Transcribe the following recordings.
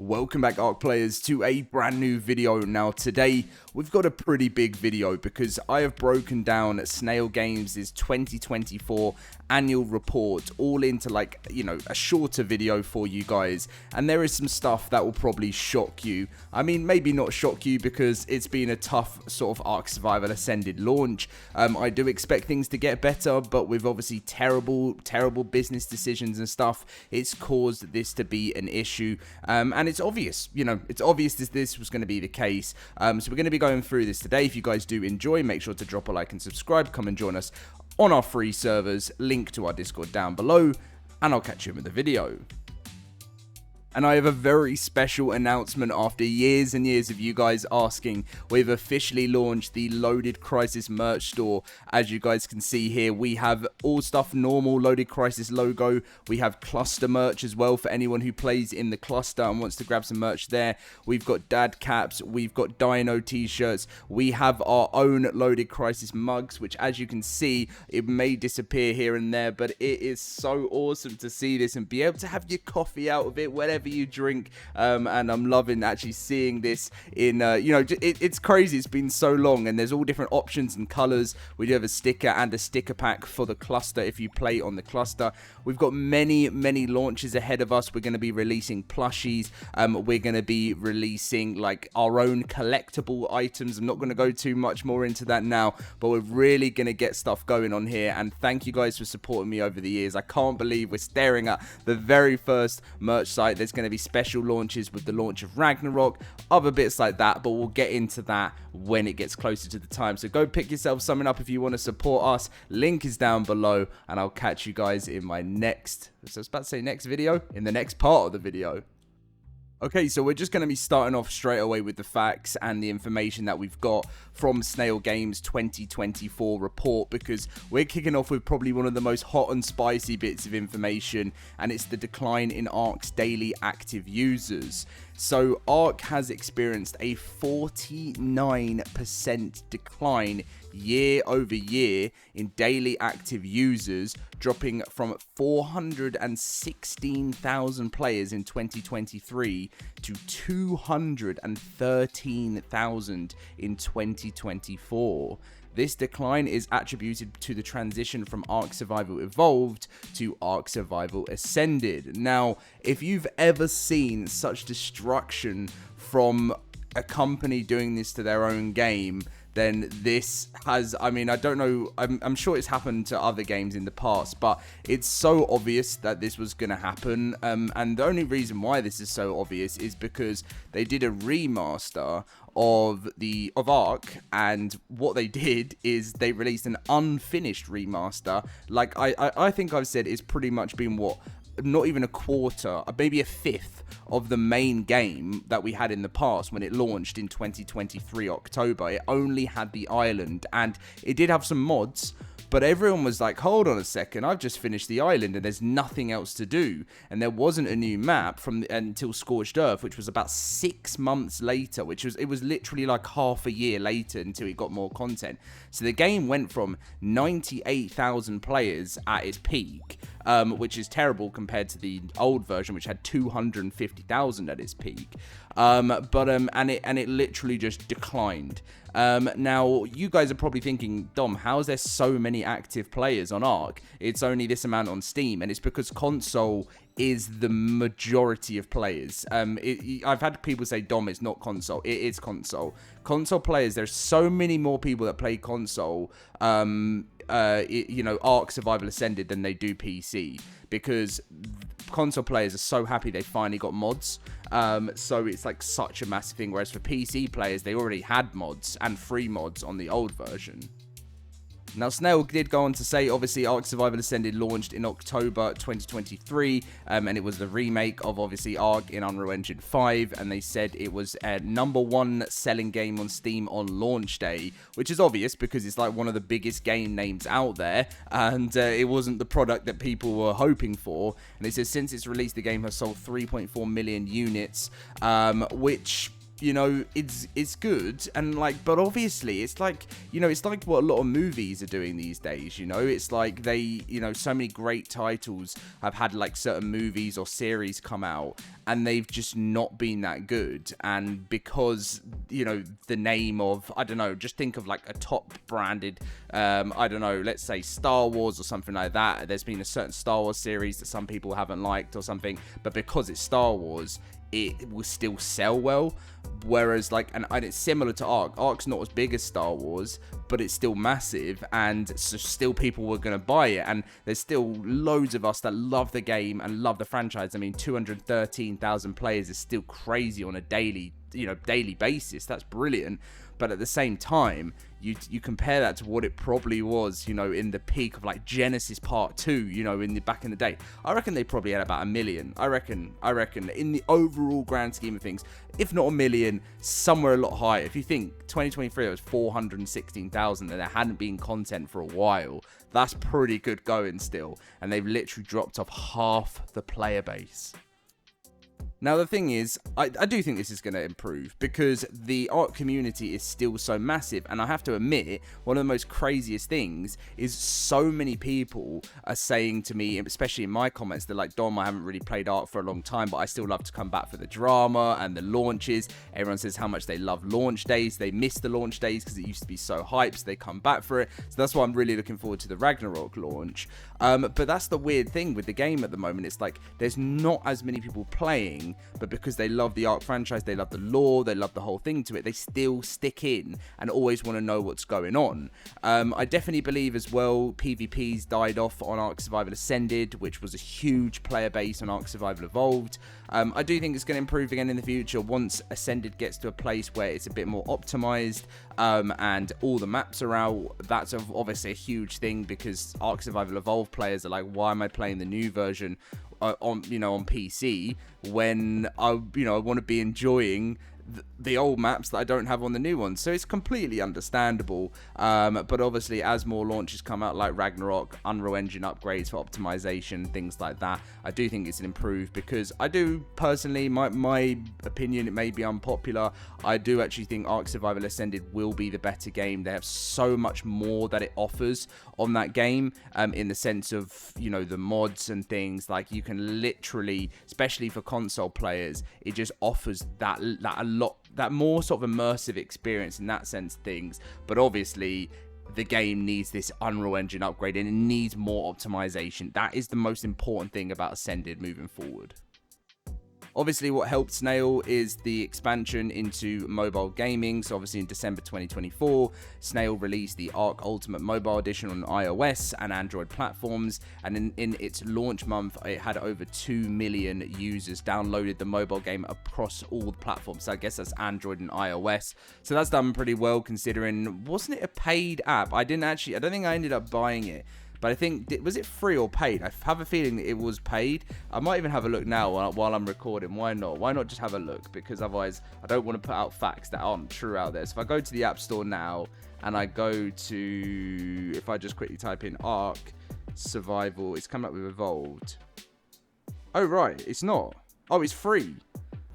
Welcome back, ARK players, to a brand new video. Now today we've got a pretty big video because I have broken down Snail Games' 2024 annual report all into a shorter video for you guys, and there is some stuff that will probably shock you. I mean, maybe not shock you because it's been a tough sort of ARK Survival Ascended launch. I do expect things to get better, but with obviously terrible business decisions and stuff, it's caused this to be an issue, and it's obvious, it's obvious this was going to be the case. So we're going to be going through this today. If you guys do enjoy, make sure to drop a like and subscribe. Come and join us on our free servers. Link to our Discord down below, and I'll catch you in the video. And I have a very special announcement. After years and years of you guys asking, we've officially launched the LoadedCrysis merch store. As you guys can see here, we have all stuff normal, LoadedCrysis logo. We have cluster merch as well for anyone who plays in the cluster and wants to grab some merch there. We've got dad caps, we've got dino t-shirts, we have our own LoadedCrysis mugs, which as you can see, it may disappear here and there, but it is so awesome to see this and be able to have your coffee out of it, whatever you drink, and I'm loving actually seeing this in it's crazy. It's been so long, and there's all different options and colors. We do have a sticker and a sticker pack for the cluster if you play on the cluster. We've got many launches ahead of us. We're going to be releasing plushies, we're going to be releasing like our own collectible items. I'm not going to go too much more into that now, but we're really going to get stuff going on here, and thank you guys for supporting me over the years. I can't believe we're staring at the very first merch site. There's going to be special launches with the launch of Ragnarok, other bits like that, but we'll get into that when it gets closer to the time. So go pick yourself something up if you want to support us. Link is down below, and I'll catch you guys in my next, so I was about to say next video, in the next part of the video. Okay, so we're just going to be starting off straight away with the facts and the information that we've got from Snail Games' 2024 report, because we're kicking off with probably one of the most hot and spicy bits of information, and it's the decline in ARK's daily active users. So ARK has experienced a 49% decline year over year in daily active users, dropping from 416,000 players in 2023 to 213,000 in 2024. This decline is attributed to the transition from ARK Survival Evolved to ARK Survival Ascended. Now, if you've ever seen such destruction from a company doing this to their own game, then this has, I mean, I don't know, I'm sure it's happened to other games in the past, but it's so obvious that this was going to happen, and the only reason why this is so obvious is because they did a remaster of ARK, and what they did is they released an unfinished remaster. Like I think I've said it's pretty much been not even a quarter, maybe a fifth of the main game that we had in the past when it launched in 2023 October. It only had the island, and it did have some mods, but everyone was like, hold on a second, I've just finished the island and there's nothing else to do. And there wasn't a new map until Scorched Earth, which was about 6 months later, it was literally like half a year later until it got more content. So the game went from 98,000 players at its peak, which is terrible compared to the old version, which had 250,000 at its peak. And it literally just declined. Now, you guys are probably thinking, Dom, how is there so many active players on ARK? It's only this amount on Steam, and it's because console is the majority of players. I've had people say, Dom, it's not console. It is console. Console players, there's so many more people that play console, ARK Survival Ascended than they do PC, because console players are so happy they finally got mods. So it's like such a massive thing, whereas for PC players, they already had mods and free mods on the old version. Now, Snail did go on to say, obviously, ARK Survival Ascended launched in October 2023, and it was the remake of, obviously, ARK in Unreal Engine 5, and they said it was a #1 selling game on Steam on launch day, which is obvious because it's like one of the biggest game names out there, and it wasn't the product that people were hoping for. And it says, since its release, the game has sold 3.4 million units, which you know, it's good, and like, but obviously it's like, you know, it's like what a lot of movies are doing these days, you know. It's like they, you know, so many great titles have had like certain movies or series come out and they've just not been that good, and because, you know, the name of, I don't know, just think of like a top branded, I don't know, let's say Star Wars or something like that. There's been a certain Star Wars series that some people haven't liked or something, but because it's Star Wars, it will still sell well. Whereas like, and it's similar to Ark's not as big as Star Wars, but it's still massive, and so still people were going to buy it, and there's still loads of us that love the game and love the franchise. I mean, 213,000 players is still crazy on a daily basis. That's brilliant. But at the same time, you compare that to what it probably was, you know, in the peak of like Genesis Part 2, you know, back in the day. I reckon they probably had about 1 million. I reckon in the overall grand scheme of things, if not 1 million, somewhere a lot higher. If you think 2023 it was 416,000 and there hadn't been content for a while, that's pretty good going still. And they've literally dropped off half the player base. Now, the thing is, I do think this is going to improve because the ARK community is still so massive. And I have to admit, one of the most craziest things is so many people are saying to me, especially in my comments, they're like, Dom, I haven't really played ARK for a long time, but I still love to come back for the drama and the launches. Everyone says how much they love launch days. They miss the launch days because it used to be so hyped, so they come back for it. So that's why I'm really looking forward to the Ragnarok launch. But that's the weird thing with the game at the moment. It's like there's not as many people playing, but because they love the ARK franchise, they love the lore, they love the whole thing to it, they still stick in and always want to know what's going on. I definitely believe as well PvP's died off on ARK Survival Ascended, which was a huge player base on ARK Survival Evolved. I do think it's going to improve again in the future once Ascended gets to a place where it's a bit more optimized, and all the maps are out. That's obviously a huge thing because ARK Survival Evolved players are like, why am I playing the new version on PC when I want to be enjoying the old maps that I don't have on the new ones? So it's completely understandable, but obviously as more launches come out like Ragnarok, Unreal Engine upgrades for optimization, things like that, I do think it's an improve, because I do personally, my opinion, it may be unpopular, I do actually think ARK Survival Ascended will be the better game. They have so much more that it offers on that game, in the sense of, you know, the mods and things. Like, you can literally, especially for console players, it just offers that more sort of immersive experience in that sense of things. But obviously the game needs this Unreal Engine upgrade and it needs more optimization. That is the most important thing about Ascended moving forward. Obviously, what helped Snail is the expansion into mobile gaming. So obviously in December 2024, Snail released the ARK Ultimate Mobile Edition on iOS and Android platforms. And in its launch month, it had over 2 million users downloaded the mobile game across all the platforms. So I guess that's Android and iOS. So that's done pretty well considering, wasn't it a paid app? I don't think I ended up buying it. But I think, was it free or paid? I have a feeling that it was paid. I might even have a look now while I'm recording. Why not? Why not just have a look? Because otherwise, I don't want to put out facts that aren't true out there. So if I go to the App Store now, and I go to, if I just quickly type in ARK Survival, it's coming up with Evolved. Oh, right. It's not. Oh, it's free.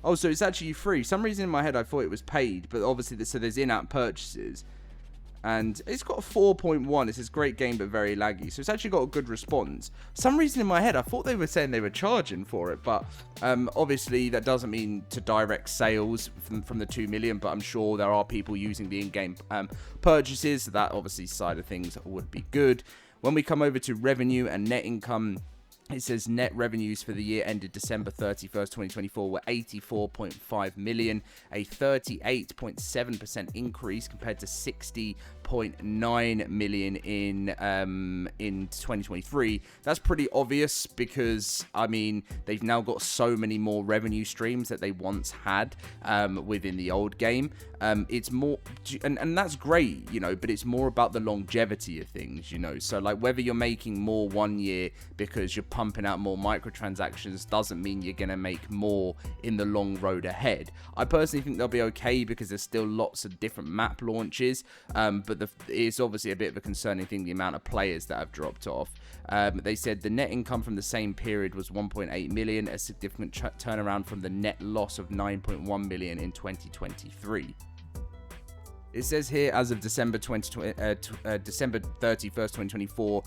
Oh, so it's actually free. For some reason in my head, I thought it was paid. But obviously, so there's in-app purchases. And it's got a 4.1. It says great game, but very laggy. So it's actually got a good response. For some reason in my head, I thought they were saying they were charging for it. But obviously, that doesn't mean to direct sales from the 2 million. But I'm sure there are people using the in-game purchases. So that obviously side of things would be good. When we come over to revenue and net income, it says net revenues for the year ended December 31st, 2024 were 84.5 million, a 38.7% increase compared to 60.9 million in 2023. That's pretty obvious because, I mean, they've now got so many more revenue streams that they once had within the old game. It's more, and that's great, you know, but it's more about the longevity of things, you know. So like whether you're making more one year because you're pumping pumping out more microtransactions doesn't mean you're going to make more in the long road ahead. I personally think they'll be okay because there's still lots of different map launches, but it's obviously a bit of a concerning thing, the amount of players that have dropped off. They said the net income from the same period was 1.8 million, a significant turnaround from the net loss of 9.1 million in 2023. It says here, as of December 31st, 2024,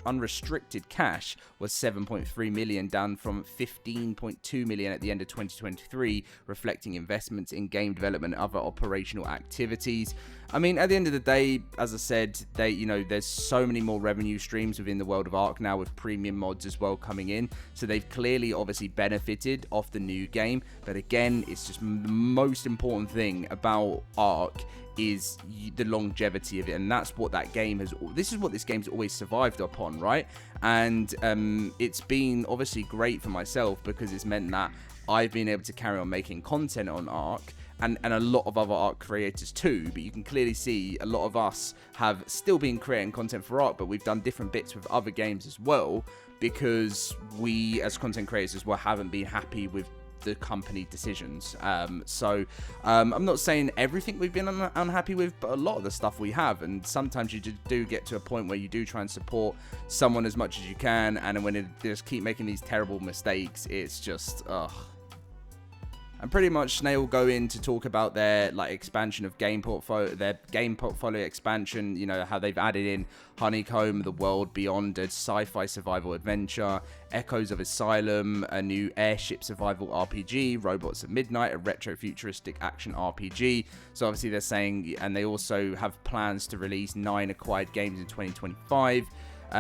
unrestricted cash was 7.3 million, down from 15.2 million at the end of 2023, reflecting investments in game development and other operational activities. I mean, at the end of the day, as I said, there's so many more revenue streams within the world of ARK now, with premium mods as well coming in. So they've clearly, obviously, benefited off the new game. But again, it's just the most important thing about ARK is the longevity of it, and that's what that game has. This is what this game's always survived upon, right? And it's been obviously great for myself because it's meant that I've been able to carry on making content on ARK. And a lot of other ARK creators too, but you can clearly see a lot of us have still been creating content for ARK, but we've done different bits with other games as well, because we as content creators as well haven't been happy with the company decisions. I'm not saying everything we've been unhappy with, but a lot of the stuff we have, and sometimes you do get to a point where you do try and support someone as much as you can, and when they just keep making these terrible mistakes, it's just And pretty much Snail go in to talk about their expansion of game portfolio, their game portfolio expansion, how they've added in Honeycomb, The World Beyond, a sci-fi survival adventure, Echoes of Asylum, a new airship survival RPG, Robots at Midnight, a retro-futuristic action RPG. So obviously they're saying, and they also have plans to release 9 acquired games in 2025.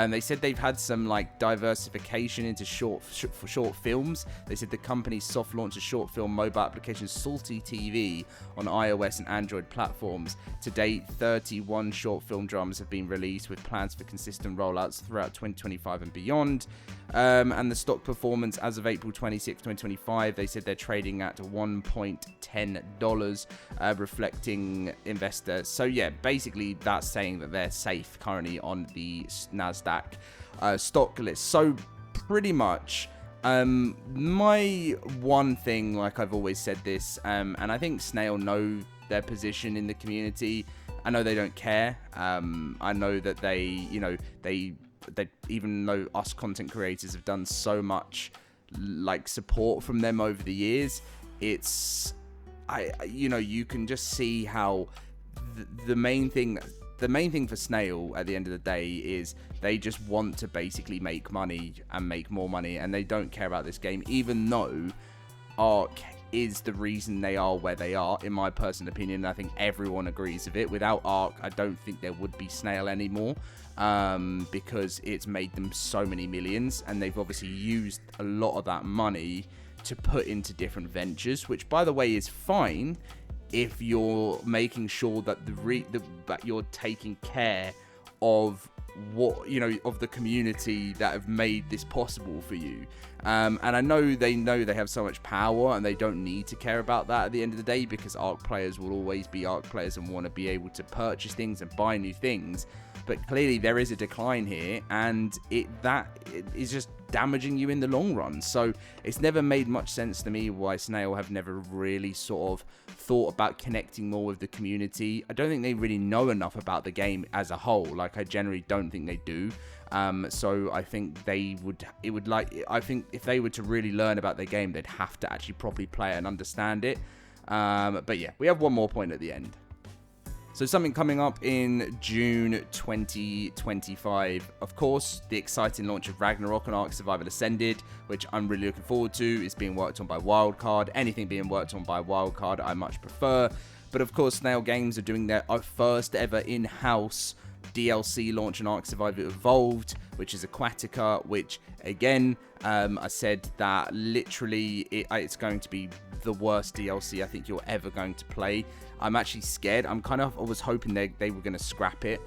They said they've had some diversification into short films. They said the company soft launched a short film mobile application, Salty TV, on iOS and Android platforms. To date, 31 short film dramas have been released, with plans for consistent rollouts throughout 2025 and beyond. And the stock performance as of April 26, 2025, they said they're trading at $1.10, reflecting investors. So yeah, basically that's saying that they're safe currently on the NASDAQ stock list. So pretty much my one thing, I've always said this, and I think Snail know their position in the community. I know they don't care. I know that they even though us content creators have done so much support from them over the years, it's you can just see how the main thing for Snail at the end of the day is they just want to basically make money and make more money, and they don't care about this game, even though ARK is the reason they are where they are, in my personal opinion. I think everyone agrees with it. Without ARK, I don't think there would be Snail anymore, because it's made them so many millions, and they've obviously used a lot of that money to put into different ventures, which, by the way, is fine if you're making sure that that you're taking care of of the community that have made this possible for you. And I know they have so much power and they don't need to care about that at the end of the day, because ARK players will always be ARK players and want to be able to purchase things and buy new things. But clearly there is a decline here, and that is just damaging you in the long run. So it's never made much sense to me why Snail have never really sort of thought about connecting more with the community. I don't think they really know enough about the game as a whole. I generally don't think they do. So I think I think if they were to really learn about the game, they'd have to actually properly play it and understand it. But yeah, we have one more point at the end. So something coming up in June 2025, of course, the exciting launch of Ragnarok and ARK Survival Ascended, which I'm really looking forward to. Is being worked on by Wildcard. Anything being worked on by Wildcard, I much prefer. But of course, Snail Games are doing their first ever in-house DLC launch on ARK Survival Evolved, which is Aquatica, which again, I said that literally it's going to be the worst DLC I think you're ever going to play. I'm actually scared. I was hoping they were going to scrap it,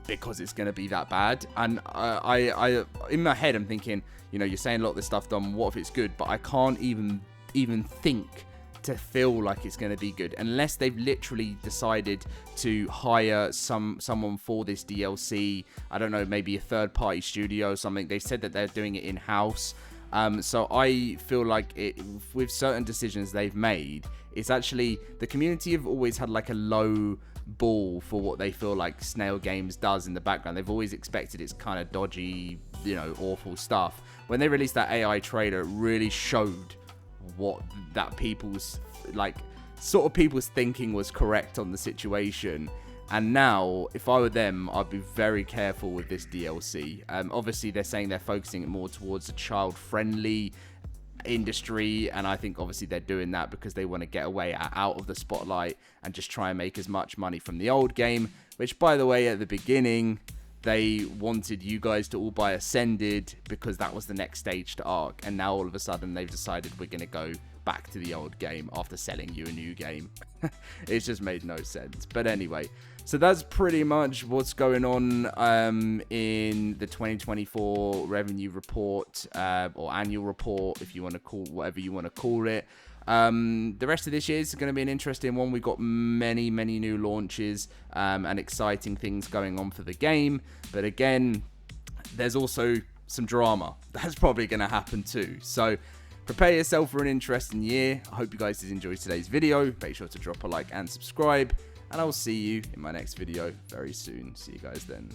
because it's going to be that bad. And I in my head, I'm thinking, you're saying a lot of this stuff, Dom, what if it's good? But I can't even think to feel like it's going to be good, unless they've literally decided to hire someone for this DLC. I don't know, maybe a third-party studio or something. They said that they're doing it in-house. So I feel like with certain decisions they've made, it's actually, the community have always had like a low ball for what they feel like Snail Games does in the background. They've always expected it's kind of dodgy, you know, awful stuff. When they released that AI trailer, it really showed what that people's thinking was correct on the situation. And now, if I were them, I'd be very careful with this DLC. Obviously, they're saying they're focusing it more towards a child-friendly industry, and I think obviously they're doing that because they want to get away out of the spotlight and just try and make as much money from the old game, which, by the way, at the beginning, they wanted you guys to all buy Ascended because that was the next stage to ARK, and now all of a sudden they've decided we're going to go back to the old game after selling you a new game. It's just made no sense. But anyway, so that's pretty much what's going on in the 2024 revenue report, or annual report, if you want to call whatever you want to call it. The rest of this year is going to be an interesting one. We've got many new launches and exciting things going on for the game. But again, there's also some drama. That's probably going to happen too. So prepare yourself for an interesting year. I hope you guys did enjoy today's video. Make sure to drop a like and subscribe. And I will see you in my next video very soon. See you guys then.